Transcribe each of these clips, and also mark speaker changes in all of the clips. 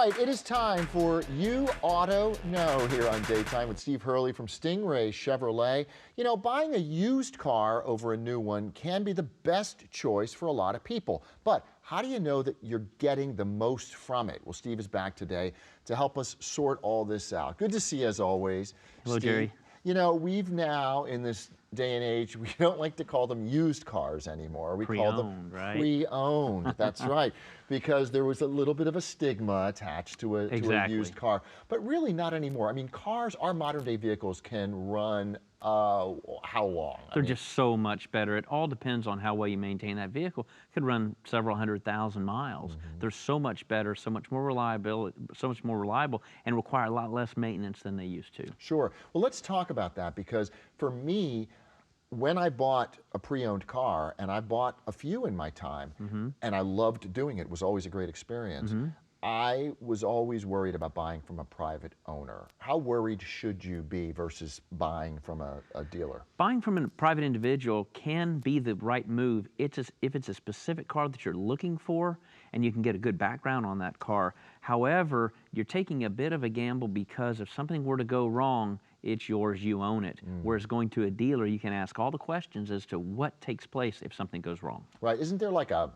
Speaker 1: right, it is time for You Auto Know here on Daytime with Steve Hurley from Stingray Chevrolet. You know, buying a used car over a new one can be the best choice for a lot of people. But how do you know that you're getting the most from it? Well, Steve is back today to help us sort all this out. Good to see you as always.
Speaker 2: Hello,
Speaker 1: Steve.
Speaker 2: Jerry.
Speaker 1: You know, we've now, in this day and age, we don't like to call them used cars anymore. We call them
Speaker 2: right?
Speaker 1: pre-owned. That's right, because there was a little bit of a stigma attached to a used car. But really not anymore. I mean, cars, our modern day vehicles can run how long?
Speaker 2: They're just so much better. It all depends on how well you maintain that vehicle. It could run several 100,000 miles. They're so much better, so much more reliable, and require a lot less maintenance than they used to.
Speaker 1: Sure. Well, let's talk about that, because for me, when I bought a pre-owned car, and I bought a few in my time, and I loved doing it, it was always a great experience, I was always worried about buying from a private owner. How worried should you be versus buying from a dealer?
Speaker 2: Buying from a private individual can be the right move if it's a specific car that you're looking for and you can get a good background on that car. However, you're taking a bit of a gamble, because if something were to go wrong, it's yours, you own it. Whereas going to a dealer, you can ask all the questions as to what takes place if something goes wrong.
Speaker 1: Right, isn't there like a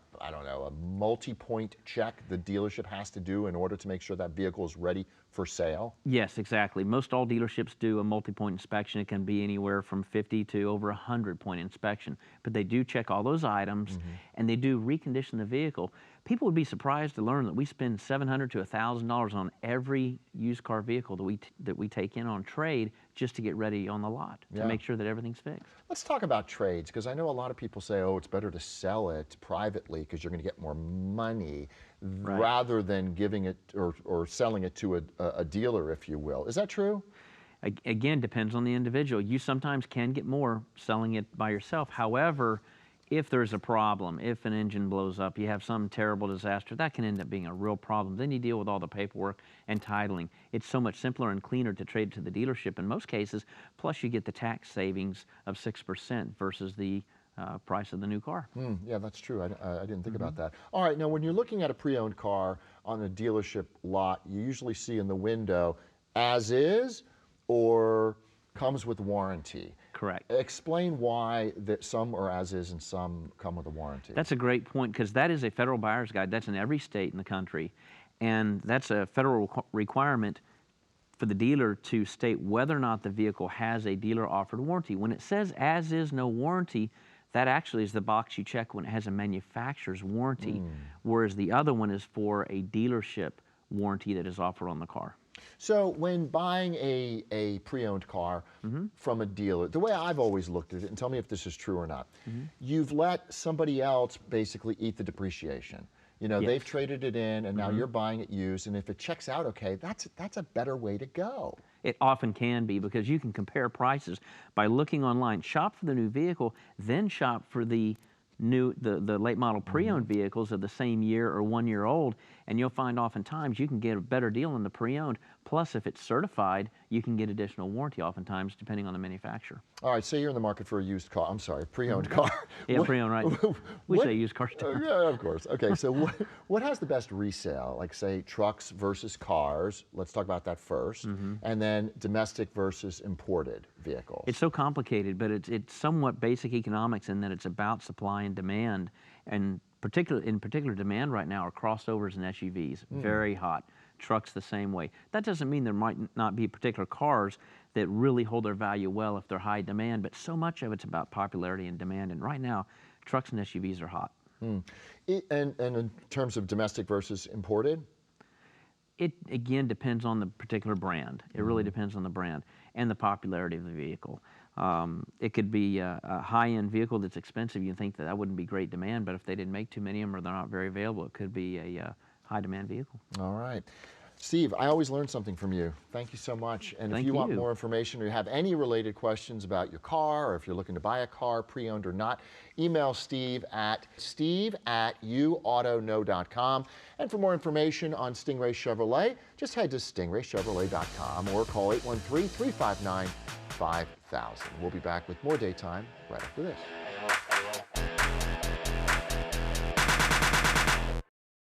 Speaker 1: multi-point check the dealership has to do in order to make sure that vehicle is ready for sale?
Speaker 2: Yes, exactly. Most all dealerships do a multi-point inspection. It can be anywhere from 50 to over 100-point inspection. But they do check all those items, and they do recondition the vehicle. People would be surprised to learn that we spend $700 to $1,000 on every used car vehicle that we take in on trade, just to get ready on the lot, to make sure that everything's fixed.
Speaker 1: Let's talk about trades, because I know a lot of people say, oh, it's better to sell it privately because you're going to get more money rather than giving it or selling it to a dealer, if you will. Is that true?
Speaker 2: Again, depends on the individual. You sometimes can get more selling it by yourself. However, if there's a problem, if an engine blows up, you have some terrible disaster, that can end up being a real problem. Then you deal with all the paperwork and titling. It's so much simpler and cleaner to trade to the dealership in most cases, plus you get the tax savings of 6% versus the price of the new car.
Speaker 1: Yeah, that's true. I didn't think about that. All right, now when you're looking at a pre-owned car on a dealership lot, you usually see in the window, as is, or comes with warranty.
Speaker 2: Correct.
Speaker 1: Explain why that some are as is and some come with a warranty.
Speaker 2: That's a great point, because that is a federal buyer's guide. That's in every state in the country, and that's a federal requirement for the dealer to state whether or not the vehicle has a dealer-offered warranty. When it says as is, no warranty, that actually is the box you check when it has a manufacturer's warranty, whereas the other one is for a dealership warranty that is offered on the car.
Speaker 1: So when buying a pre-owned car from a dealer, the way I've always looked at it, and tell me if this is true or not, you've let somebody else basically eat the depreciation. You know, they've traded it in, and now you're buying it used, and if it checks out okay, that's a better way to go.
Speaker 2: It often can be, because you can compare prices by looking online. Shop for the new vehicle, then shop for the late model pre-owned vehicles of the same year or 1 year old, and you'll find oftentimes you can get a better deal on the pre-owned. Plus, if it's certified, you can get additional warranty oftentimes, depending on the manufacturer.
Speaker 1: All right, say you're in the market for a used car. I'm sorry, pre-owned car.
Speaker 2: Yeah, pre-owned, right? We say used cars too.
Speaker 1: Yeah, of course. Okay, so what has the best resale? Like, say, trucks versus cars. Let's talk about that first. And then domestic versus imported vehicles.
Speaker 2: It's so complicated, but it's somewhat basic economics in that it's about supply and demand. And in particular demand right now are crossovers and SUVs, very hot. Trucks the same way. That doesn't mean there might not be particular cars that really hold their value well if they're high demand, but so much of it's about popularity and demand, and right now, trucks and SUVs are hot.
Speaker 1: And in terms of domestic versus imported?
Speaker 2: It, again, depends on the particular brand. It really depends on the brand and the popularity of the vehicle. It could be a high-end vehicle that's expensive. You think that wouldn't be great demand, but if they didn't make too many of them or they're not very available, it could be a high-demand vehicle.
Speaker 1: All right. Steve, I always learn something from you. Thank you so much. And if you want more information or you have any related questions about your car, or if you're looking to buy a car, pre-owned or not, email Steve at youautoknow.com. And for more information on Stingray Chevrolet, just head to stingraychevrolet.com or call 813-359-5000. We'll be back with more Daytime right after this.